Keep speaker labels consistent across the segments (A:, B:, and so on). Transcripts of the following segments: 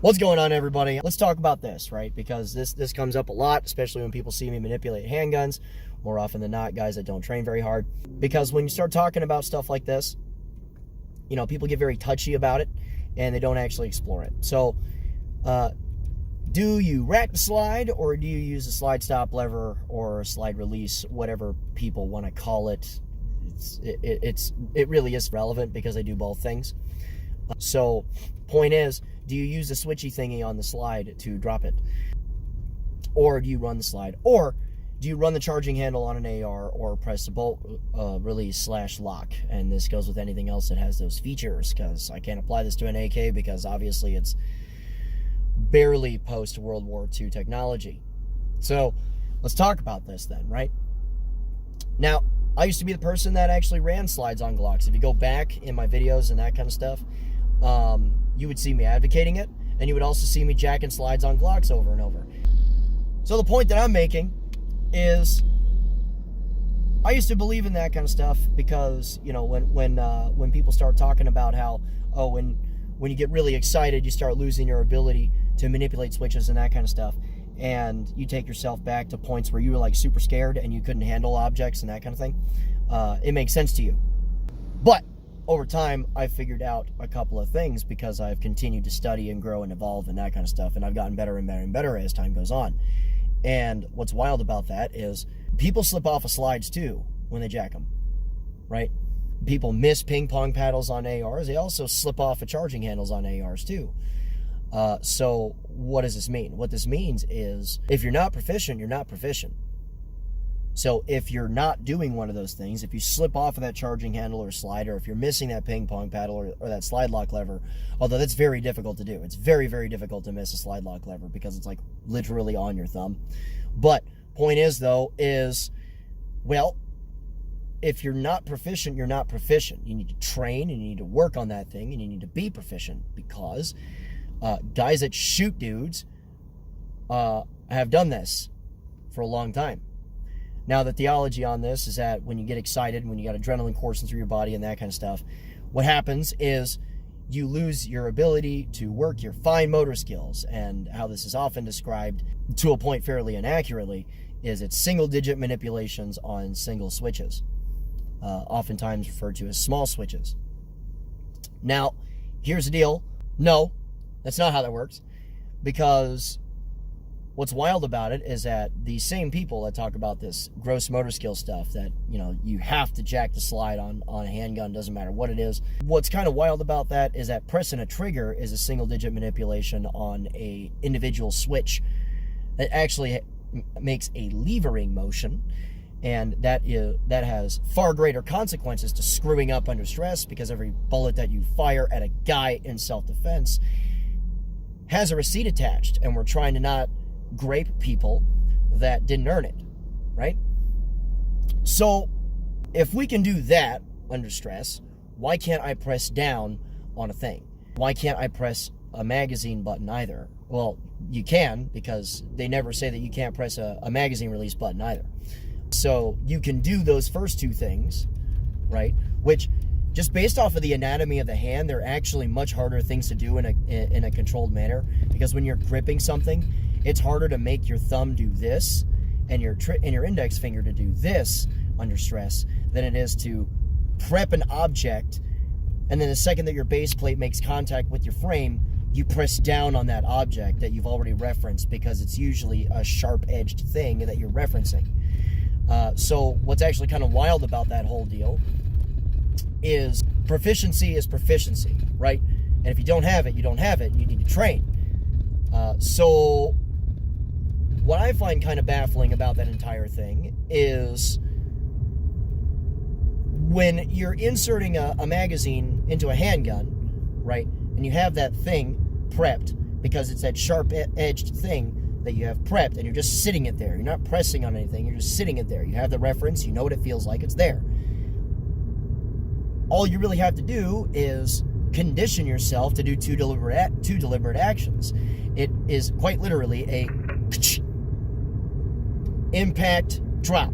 A: What's going on, everybody? Let's talk about this, right? Because this comes up a lot, especially when people see me manipulate handguns. More often than not, guys that don't train very hard. Because when you start talking about stuff like this, you know, people get very touchy about it, and they don't actually explore it. So, do you rack the slide, or do you use a slide stop lever or a slide release, whatever people want to call it? It really is relevant because I do both things. So, point is, do you use the switchy thingy on the slide to drop it? Or do you run the slide? Or do you run the charging handle on an AR or press the bolt release / lock? And this goes with anything else that has those features, because I can't apply this to an AK because obviously it's barely post-World War II technology. So let's talk about this then, right? Now, I used to be the person that actually ran slides on Glocks. If you go back in my videos and that kind of stuff, you would see me advocating it, and you would also see me jacking slides on Glocks over and over. So the point that I'm making is, I used to believe in that kind of stuff because, you know, when people start talking about how, oh, when you get really excited, you start losing your ability to manipulate switches and that kind of stuff, and you take yourself back to points where you were like super scared and you couldn't handle objects and that kind of thing, it makes sense to you. But over time, I've figured out a couple of things because I've continued to study and grow and evolve and that kind of stuff, and I've gotten better and better and better as time goes on. And what's wild about that is people slip off of slides too when they jack them, right? People miss ping pong paddles on ARs. They also slip off of charging handles on ARs too. So what does this mean? What this means is, if you're not proficient, you're not proficient. So if you're not doing one of those things, if you slip off of that charging handle or slide, or if you're missing that ping pong paddle or that slide lock lever, although that's very difficult to do. It's very, very difficult to miss a slide lock lever because it's like literally on your thumb. But point is, though, is, well, if you're not proficient, you're not proficient. You need to train, and you need to work on that thing, and you need to be proficient, because guys that shoot dudes have done this for a long time. Now, the theology on this is that when you get excited, when you got adrenaline coursing through your body and that kind of stuff, what happens is you lose your ability to work your fine motor skills. And how this is often described, to a point fairly inaccurately, is it's single-digit manipulations on single switches, oftentimes referred to as small switches. Now, here's the deal. No, that's not how that works, because what's wild about it is that these same people that talk about this gross motor skill stuff, that, you know, you have to jack the slide on a handgun, doesn't matter what it is. What's kind of wild about that is that pressing a trigger is a single-digit manipulation on a individual switch that actually makes a levering motion, and that has far greater consequences to screwing up under stress, because every bullet that you fire at a guy in self-defense has a receipt attached, and we're trying to not grape people that didn't earn it, right? So if we can do that under stress, why can't I press down on a thing? Why can't I press a magazine button either? Well, you can, because they never say that you can't press a magazine release button either. So you can do those first two things, right? Which, just based off of the anatomy of the hand, they're actually much harder things to do in a controlled manner, because when you're gripping something, it's harder to make your thumb do this and your index finger to do this under stress than it is to prep an object, and then the second that your base plate makes contact with your frame, you press down on that object that you've already referenced, because it's usually a sharp-edged thing that you're referencing. So what's actually kind of wild about that whole deal is proficiency is proficiency, right? And if you don't have it, you don't have it. You need to train. So what I find kind of baffling about that entire thing is, when you're inserting a magazine into a handgun, right, and you have that thing prepped, because it's that sharp-edged thing that you have prepped, and you're just sitting it there. You're not pressing on anything. You're just sitting it there. You have the reference. You know what it feels like. It's there. All you really have to do is condition yourself to do two deliberate actions. It is quite literally a impact drop.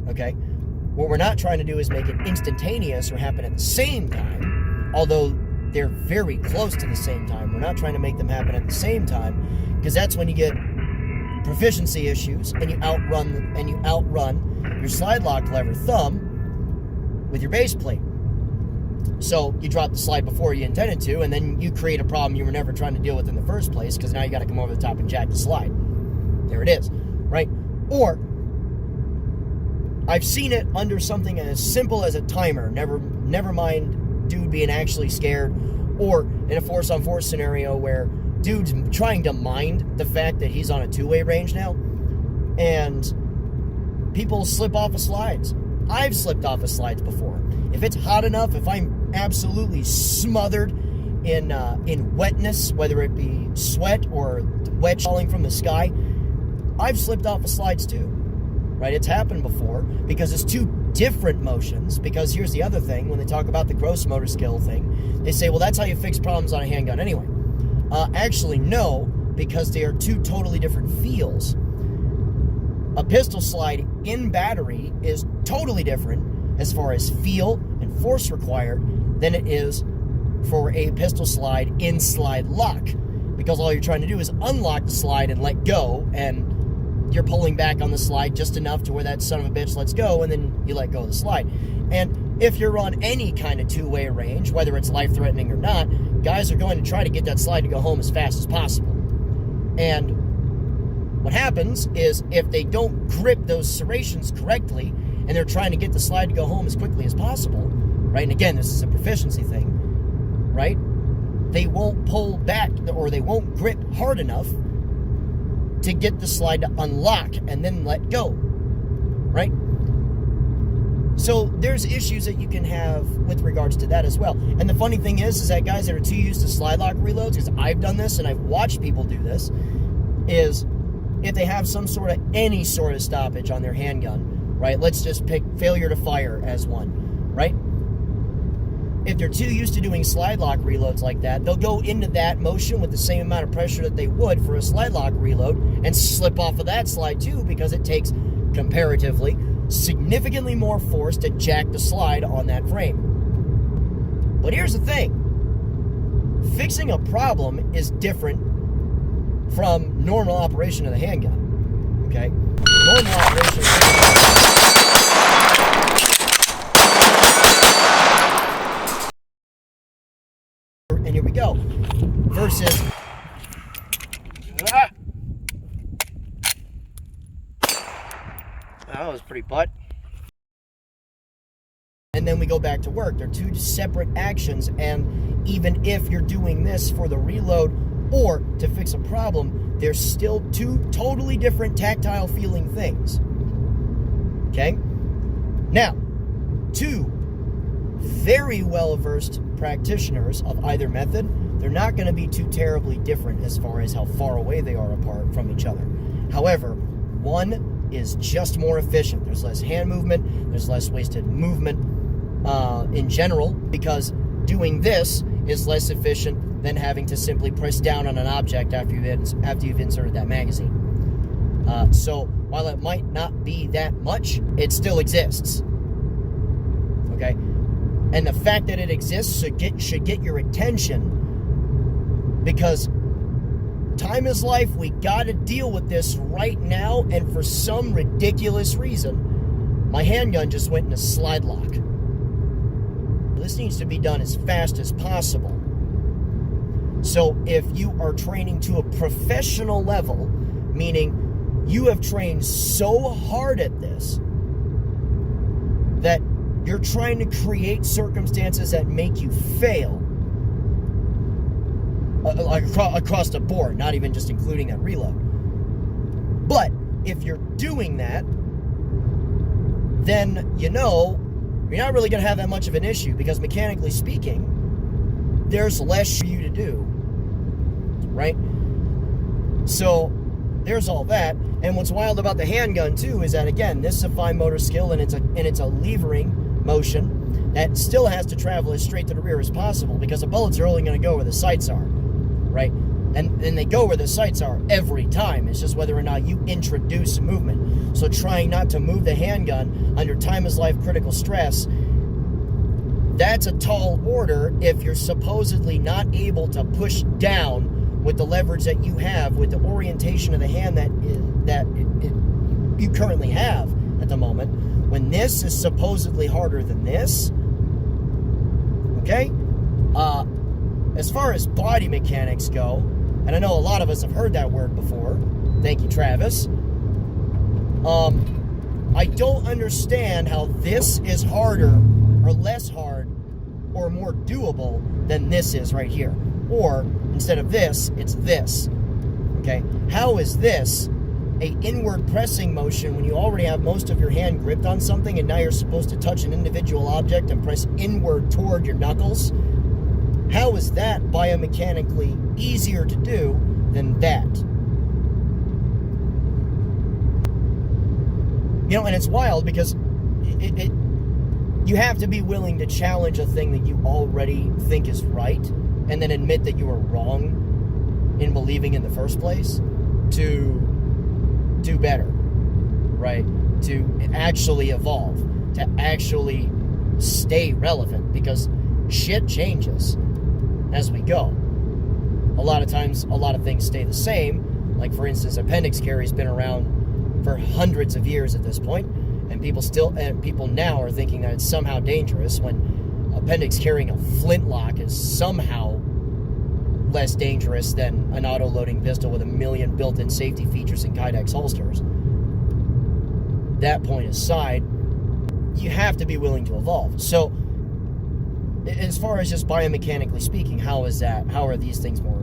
A: Okay? What we're not trying to do is make it instantaneous or happen at the same time, although they're very close to the same time. We're not trying to make them happen at the same time, because that's when you get proficiency issues and you outrun your slide lock lever thumb with your base plate. So you drop the slide before you intended to, and then you create a problem you were never trying to deal with in the first place, because now you got to come over the top and jack the slide. There it is, right? Or I've seen it under something as simple as a timer, never mind dude being actually scared, or in a force-on-force scenario where dude's trying to mind the fact that he's on a two-way range now, and people slip off of slides. I've slipped off of slides before. If it's hot enough, if I'm absolutely smothered in wetness, whether it be sweat or wet falling from the sky, I've slipped off of slides too, right? It's happened before, because it's two different motions. Because here's the other thing, when they talk about the gross motor skill thing, they say, well, that's how you fix problems on a handgun anyway. Actually, no, because they are two totally different feels. A pistol slide in battery is totally different as far as feel and force required than it is for a pistol slide in slide lock, because all you're trying to do is unlock the slide and let go, and you're pulling back on the slide just enough to where that son of a bitch lets go, and then you let go of the slide. And if you're on any kind of two-way range, whether it's life-threatening or not, guys are going to try to get that slide to go home as fast as possible. And what happens is, if they don't grip those serrations correctly, and they're trying to get the slide to go home as quickly as possible, right? And again, this is a proficiency thing, right? They won't pull back, or they won't grip hard enough to get the slide to unlock and then let go, right? So there's issues that you can have with regards to that as well. And the funny thing is that guys that are too used to slide lock reloads, because I've done this and I've watched people do this, is if they have any sort of stoppage on their handgun, right? Let's just pick failure to fire as one, right? If they're too used to doing slide lock reloads like that, they'll go into that motion with the same amount of pressure that they would for a slide lock reload and slip off of that slide too, because it takes comparatively significantly more force to jack the slide on that frame. But here's the thing. Fixing a problem is different from normal operation of the handgun. Okay? Normal operation of the handgun. And here we go. Versus that was pretty butt. And then we go back to work. They're two separate actions, and even if you're doing this for the reload or to fix a problem, they're still two totally different tactile feeling things. Okay? Now, two very well-versed practitioners of either method, they're not going to be too terribly different as far as how far away they are apart from each other. However, one is just more efficient. There's less hand movement, there's less wasted movement in general, because doing this is less efficient than having to simply press down on an object after you've inserted that magazine. So while it might not be that much, it still exists. Okay? And the fact that it exists should get your attention, because time is life. We got to deal with this right now, and for some ridiculous reason, my handgun just went into slide lock. This needs to be done as fast as possible. So if you are training to a professional level, meaning you have trained so hard at this that you're trying to create circumstances that make you fail, across the board, not even just including that reload. But if you're doing that, then you're not really going to have that much of an issue, because mechanically speaking, there's less for you to do, right? So there's all that. And what's wild about the handgun too is that, again, this is a fine motor skill, and it's a levering motion that still has to travel as straight to the rear as possible, because the bullets are only going to go where the sights are, right? And they go where the sights are every time. It's just whether or not you introduce movement. So trying not to move the handgun under time is life critical stress That's a tall order if you're supposedly not able to push down with the leverage that you have, with the orientation of the hand that you currently have at the moment, when this is supposedly harder than this. Okay? As far as body mechanics go, and I know a lot of us have heard that word before. Thank you, Travis. I don't understand how this is harder or less hard or more doable than this is right here. Or, instead of this, it's this. Okay? How is this a inward pressing motion when you already have most of your hand gripped on something and now you're supposed to touch an individual object and press inward toward your knuckles? How is that biomechanically easier to do than that? You know, and it's wild because you have to be willing to challenge a thing that you already think is right and then admit that you were wrong in believing in the first place to do better, right? To actually evolve, to actually stay relevant, because shit changes as we go. A lot of times, a lot of things stay the same. Like, for instance, appendix carry's been around for hundreds of years at this point, and people now are thinking that it's somehow dangerous, when appendix carrying a flintlock is somehow less dangerous than an auto-loading pistol with 1 million built-in safety features and Kydex holsters. That point aside, you have to be willing to evolve. So, as far as just biomechanically speaking, how is that? How are these things more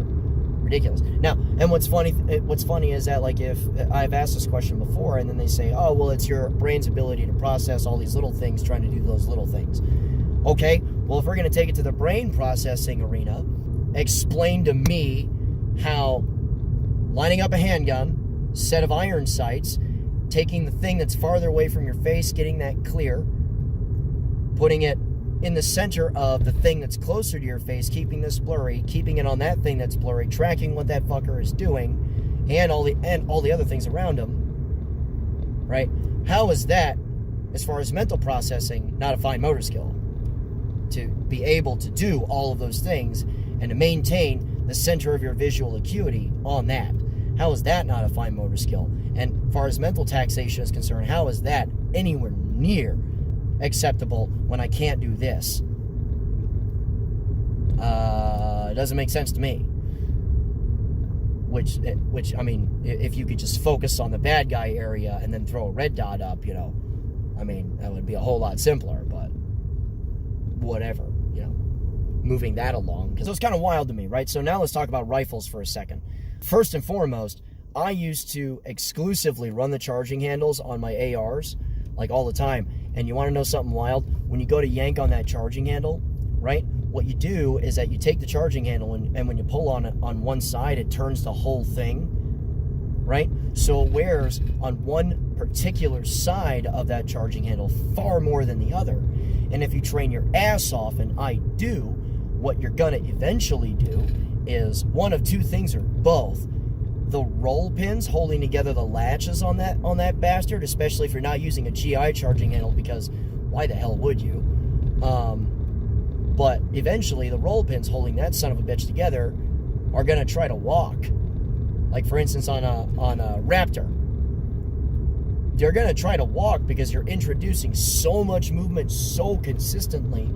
A: ridiculous? Now, and what's funny is that, like, if I've asked this question before, and then they say, oh, well, it's your brain's ability to process all these little things, trying to do those little things. Okay, well, if we're going to take it to the brain processing arena, explain to me how lining up a handgun, set of iron sights, taking the thing that's farther away from your face, getting that clear, putting it in the center of the thing that's closer to your face, keeping this blurry, keeping it on that thing that's blurry, tracking what that fucker is doing, and all the other things around him, right? How is that, as far as mental processing, not a fine motor skill? To be able to do all of those things and to maintain the center of your visual acuity on that. How is that not a fine motor skill? And as far as mental taxation is concerned, how is that anywhere near acceptable when I can't do this? It doesn't make sense to me. Which, I mean, if you could just focus on the bad guy area and then throw a red dot up, you know, I mean, that would be a whole lot simpler, but whatever, you know, moving that along. Because it was kind of wild to me, right? So now let's talk about rifles for a second. First and foremost, I used to exclusively run the charging handles on my ARs, like, all the time. And you want to know something wild? When you go to yank on that charging handle, right, what you do is that you take the charging handle and when you pull on it on one side, it turns the whole thing, right? So it wears on one particular side of that charging handle far more than the other. And if you train your ass off, and I do, what you're going to eventually do is one of two things, or both. The roll pins holding together the latches on that bastard, especially if you're not using a GI charging handle, because why the hell would you? But eventually the roll pins holding that son of a bitch together are going to try to walk. Like, for instance, on a Raptor, they're going to try to walk because you're introducing so much movement so consistently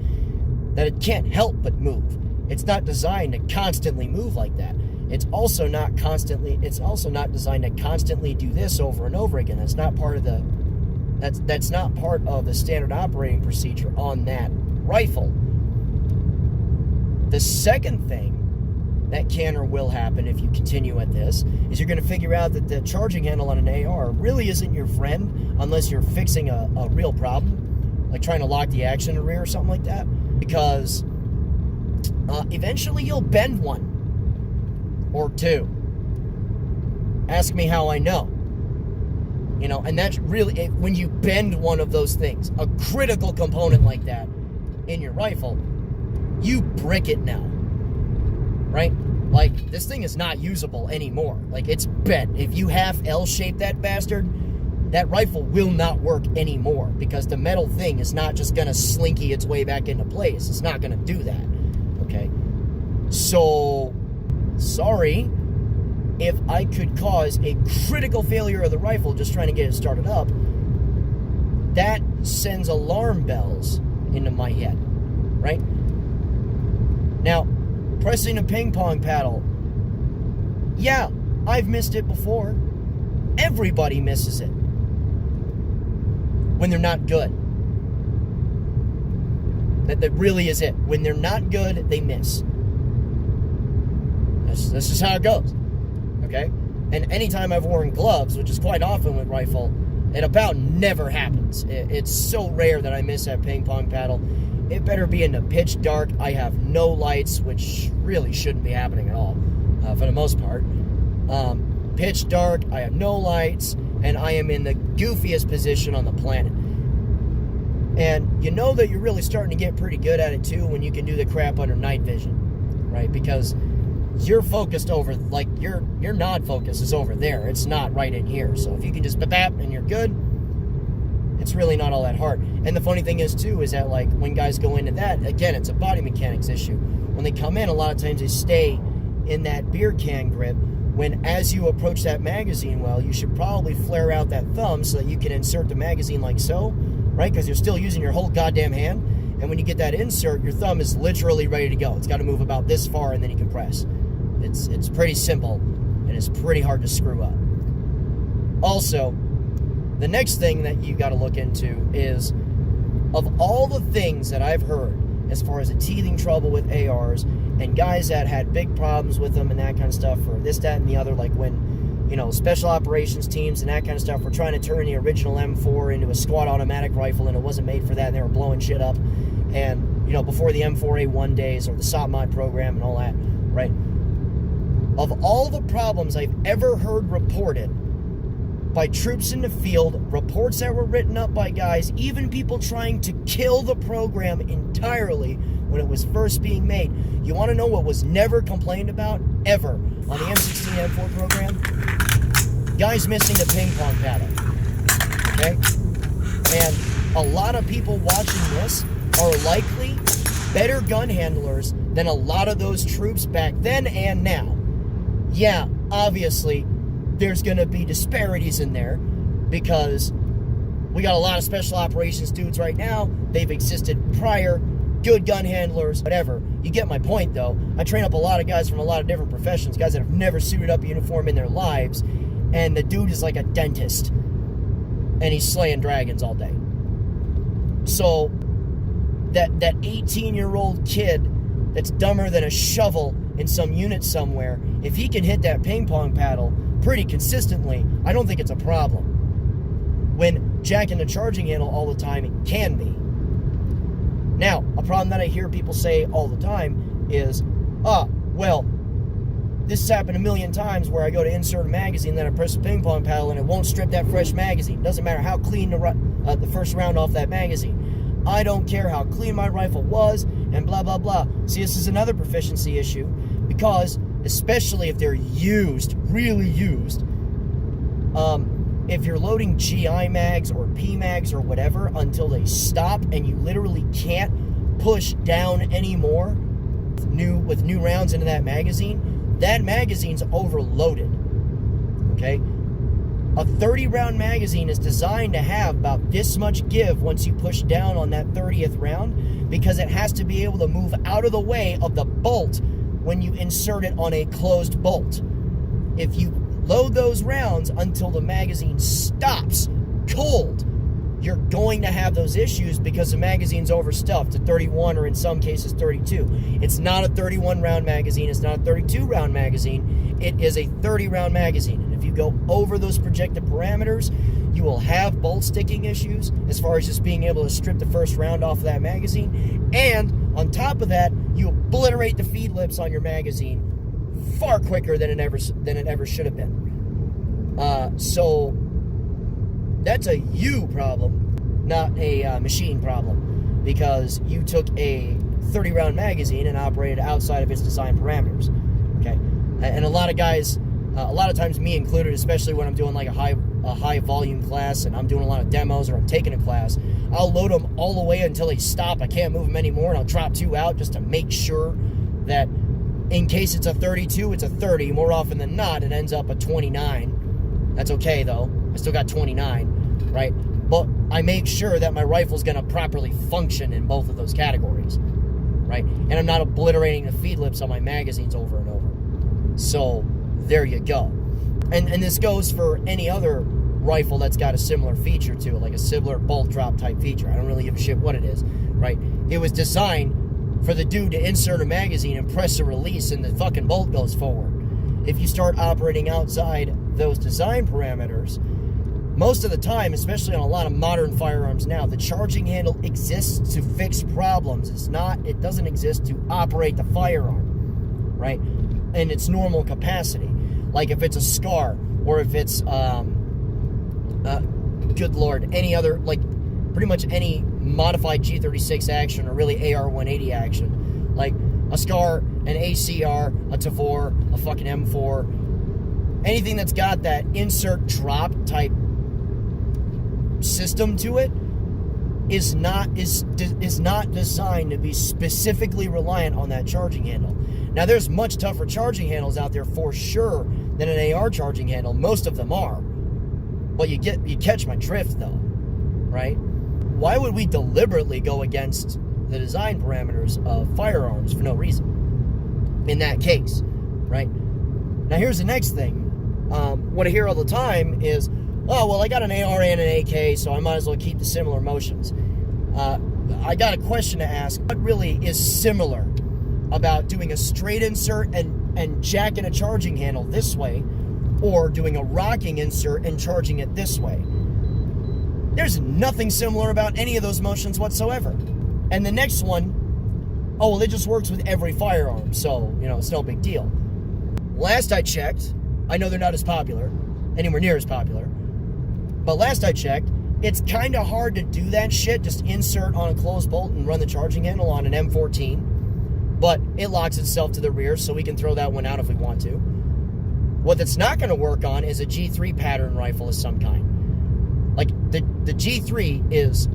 A: that it can't help but move. It's not designed to constantly move like that. It's also not designed to constantly do this over and over again. That's not part of the standard operating procedure on that rifle. The second thing that can or will happen if you continue at this is you're going to figure out that the charging handle on an AR really isn't your friend unless you're fixing a real problem, like trying to lock the action in the rear or something like that, because eventually you'll bend one or two. Ask me how I know. You know, and that's really, when you bend one of those things, a critical component like that in your rifle, you brick it now, right? Like, this thing is not usable anymore. Like, it's bent. If you half L-shape that bastard, that rifle will not work anymore because the metal thing is not just going to slinky its way back into place. It's not going to do that, okay? So, sorry if I could cause a critical failure of the rifle just trying to get it started up. That sends alarm bells into my head, right? Now, pressing a ping pong paddle, yeah, I've missed it before. Everybody misses it when they're not good. That really is it. When they're not good, they miss. That's just how it goes, okay? And anytime I've worn gloves, which is quite often with rifle, it about never happens. It's so rare that I miss that ping pong paddle. It better be in the pitch dark. I have no lights, which really shouldn't be happening at all, for the most part. Pitch dark, I have no lights, and I am in the goofiest position on the planet. And you know that you're really starting to get pretty good at it too when you can do the crap under night vision, right? Because you're focused over, like, your nod focus is over there. It's not right in here. So if you can just bap and you're good, it's really not all that hard. And the funny thing is too, is that, like, when guys go into that, again, it's a body mechanics issue. When they come in, a lot of times they stay in that beer can grip, when as you approach that magazine well, you should probably flare out that thumb so that you can insert the magazine like so, right? Because you're still using your whole goddamn hand. And when you get that insert, your thumb is literally ready to go. It's got to move about this far and then you can press. It's pretty simple, and it's pretty hard to screw up. Also, the next thing that you got to look into is, of all the things that I've heard as far as the teething trouble with ARs and guys that had big problems with them and that kind of stuff for this, that, and the other, like when, you know, special operations teams and that kind of stuff were trying to turn the original M4 into a squad automatic rifle, and it wasn't made for that, and they were blowing shit up. And, you know, before the M4A1 days or the SOP-MOD program and all that, right? Of all the problems I've ever heard reported by troops in the field, reports that were written up by guys, even people trying to kill the program entirely when it was first being made, you want to know what was never complained about, ever, on the M16 M4 program? Guys missing the ping pong paddle, okay? And a lot of people watching this are likely better gun handlers than a lot of those troops back then and now. Yeah, obviously, there's going to be disparities in there because we got a lot of special operations dudes right now. They've existed prior, good gun handlers, whatever. You get my point, though. I train up a lot of guys from a lot of different professions, guys that have never suited up a uniform in their lives, and the dude is like a dentist, and he's slaying dragons all day. So, that 18-year-old kid that's dumber than a shovel in some unit somewhere, if he can hit that ping pong paddle pretty consistently, I don't think it's a problem. When jacking the charging handle all the time, it can be. Now, a problem that I hear people say all the time is, well, this has happened a million times where I go to insert a magazine, then I press the ping pong paddle and it won't strip that fresh magazine. Doesn't matter how clean the first round off that magazine. I don't care how clean my rifle was, and blah, blah, blah. See, this is another proficiency issue, because especially if they're used, really used, if you're loading GI mags or P mags or whatever until they stop and you literally can't push down anymore with new rounds into that magazine's overloaded, okay? A 30-round magazine is designed to have about this much give once you push down on that 30th round, because it has to be able to move out of the way of the bolt when you insert it on a closed bolt. If you load those rounds until the magazine stops cold, you're going to have those issues because the magazine's overstuffed to 31 or in some cases 32. It's not a 31-round magazine. It's not a 32-round magazine. It is a 30-round magazine. And if you go over those projected parameters, you will have bolt sticking issues as far as just being able to strip the first round off of that magazine. And on top of that, you obliterate the feed lips on your magazine far quicker than it ever should have been. So that's a you problem, not a machine problem, because you took a 30-round magazine and operated outside of its design parameters. Okay, and a lot of guys, a lot of times me included, especially when I'm doing like a a high volume class and I'm doing a lot of demos or I'm taking a class, I'll load them all the way until they stop. I can't move them anymore, and I'll drop 2 out just to make sure that in case it's a 32, it's a 30. More often than not, it ends up a 29. That's okay, though. I still got 29, right? But I make sure that my rifle's going to properly function in both of those categories, right? And I'm not obliterating the feed lips on my magazines over and over. So there you go. And this goes for any other rifle that's got a similar feature to it, like a similar bolt drop type feature. I don't really give a shit what it is, right? It was designed for the dude to insert a magazine and press a release and the fucking bolt goes forward. If you start operating outside those design parameters, most of the time, especially on a lot of modern firearms now, the charging handle exists to fix problems. It doesn't exist to operate the firearm, right? In its normal capacity. Like if it's a SCAR, or if it's, good lord, any other, like pretty much any modified G36 action, or really AR-180 action. Like a SCAR, an ACR, a Tavor, a fucking M4, anything that's got that insert drop type system to it is not designed to be specifically reliant on that charging handle. Now, there's much tougher charging handles out there for sure than an AR charging handle. Most of them are. But you catch my drift, though, right? Why would we deliberately go against the design parameters of firearms for no reason in that case, right? Now, here's the next thing. What I hear all the time is, oh, well, I got an AR and an AK, so I might as well keep the similar motions. I got a question to ask. What really is similar about doing a straight insert and jacking a charging handle this way, or doing a rocking insert and charging it this way? There's nothing similar about any of those motions whatsoever. And the next one, oh, well, it just works with every firearm, so, it's no big deal. Last I checked, I know they're not as popular, anywhere near as popular, but last I checked, it's kind of hard to do that shit, just insert on a closed bolt and run the charging handle on an M14, but it locks itself to the rear, so we can throw that one out if we want to. What that's not going to work on is a G3 pattern rifle of some kind. Like, the G3 is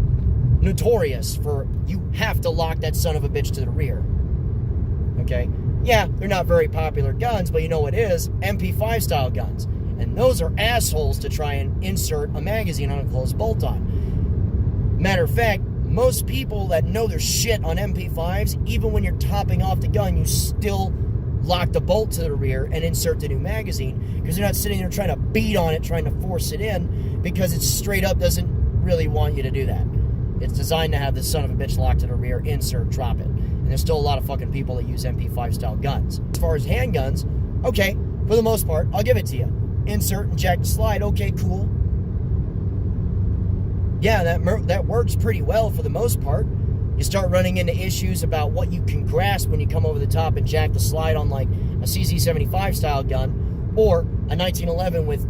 A: notorious for, you have to lock that son of a bitch to the rear. Okay? Yeah, they're not very popular guns, but you know what is? MP5 style guns. And those are assholes to try and insert a magazine on a closed bolt on. Matter of fact, most people that know their shit on MP5s, even when you're topping off the gun, you still lock the bolt to the rear and insert the new magazine, because you're not sitting there trying to beat on it, trying to force it in, because it straight up doesn't really want you to do that. It's designed to have this son of a bitch locked to the rear, insert, drop it. And there's still a lot of fucking people that use MP5 style guns. As far as handguns, okay, for the most part, I'll give it to you. Insert and jack the slide, okay, cool. Yeah, that works pretty well for the most part. You start running into issues about what you can grasp when you come over the top and jack the slide on like a CZ75 style gun, or a 1911 with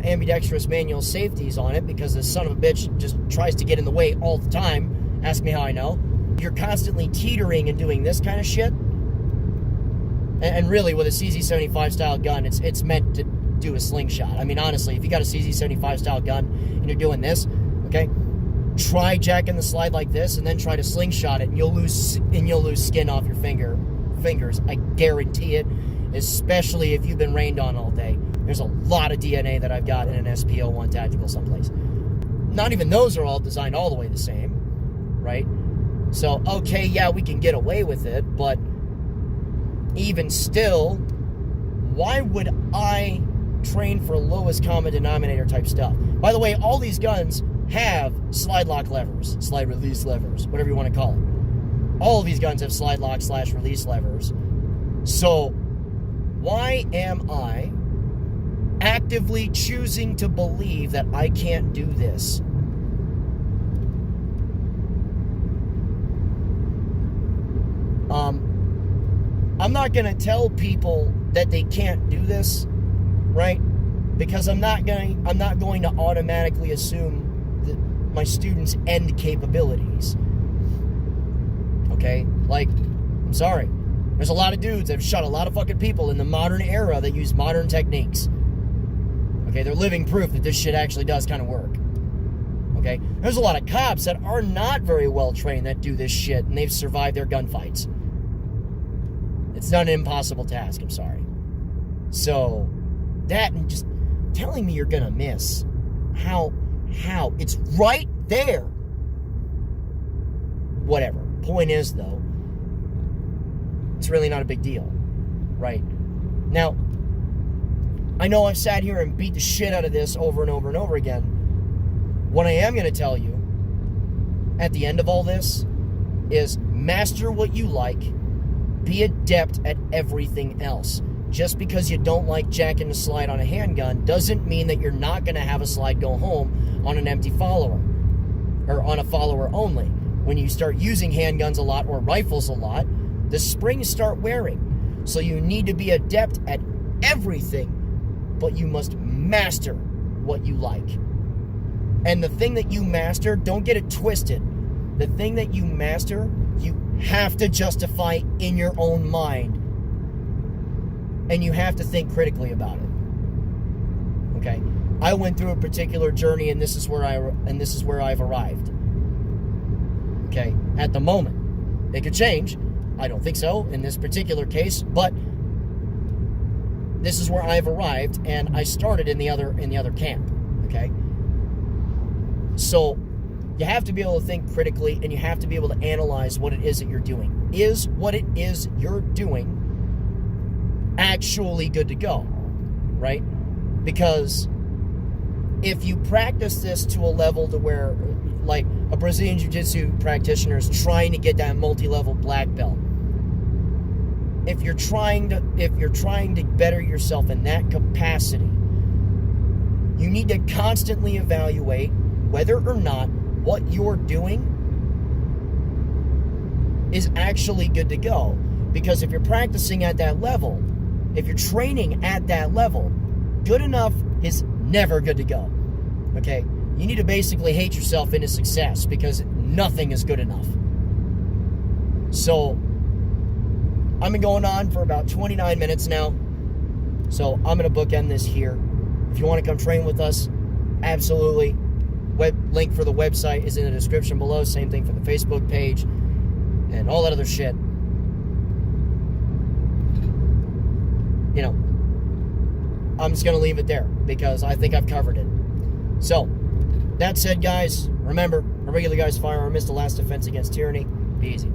A: ambidextrous manual safeties on it, because this son of a bitch just tries to get in the way all the time. Ask me how I know. You're constantly teetering and doing this kind of shit. And really, with a CZ75 style gun, it's meant to do a slingshot. I mean, honestly, if you got a CZ75 style gun and you're doing this, okay, try jacking the slide like this and then try to slingshot it, and you'll lose skin off your fingers. I guarantee it, especially if you've been rained on all day. There's a lot of DNA that I've got in an SP01 tactical someplace. Not even those are all designed all the way the same, right? So, okay, yeah, we can get away with it, but even still, why would I train for lowest common denominator type stuff? By the way, all these guns have slide lock levers, slide release levers, whatever you want to call it. All of these guns have slide lock / release levers. So why am I actively choosing to believe that I can't do this? I'm not going to tell people that they can't do this, right? Because I'm not going to automatically assume my students' end capabilities. Okay? Like, I'm sorry. There's a lot of dudes that have shot a lot of fucking people in the modern era that use modern techniques. Okay, they're living proof that this shit actually does kind of work. Okay, there's a lot of cops that are not very well trained that do this shit, and they've survived their gunfights. It's not an impossible task, I'm sorry. So, that and just telling me you're gonna miss. How? It's right there. Whatever. Point is, though, it's really not a big deal. Right? Now, I know I've sat here and beat the shit out of this over and over and over again. What I am going to tell you at the end of all this is master what you like, be adept at everything else. Just because you don't like jacking the slide on a handgun doesn't mean that you're not going to have a slide go home on an empty follower or on a follower only. When you start using handguns a lot or rifles a lot, the springs start wearing. So you need to be adept at everything, but you must master what you like. And the thing that you master, don't get it twisted. The thing that you master, you have to justify in your own mind. And you have to think critically about it. Okay? I went through a particular journey, and this is where I've arrived. Okay? At the moment. It could change. I don't think so in this particular case, but this is where I've arrived, and I started in the other camp. Okay? So you have to be able to think critically, and you have to be able to analyze what it is that you're doing. Is what it is you're doing actually good to go? Right? Because if you practice this to a level to where, like, a Brazilian Jiu-Jitsu practitioner is trying to get that multi-level black belt, if you're trying to better yourself in that capacity, you need to constantly evaluate whether or not what you're doing is actually good to go. Because if you're practicing at that level, if you're training at that level, good enough is never good to go. Okay? You need to basically hate yourself into success, because nothing is good enough. So, I've been going on for about 29 minutes now. So, I'm going to bookend this here. If you want to come train with us, absolutely. Link for the website is in the description below. Same thing for the Facebook page and all that other shit. You know, I'm just going to leave it there because I think I've covered it. So, that said, guys, remember, a regular guy's firearm is the last defense against tyranny. Be easy.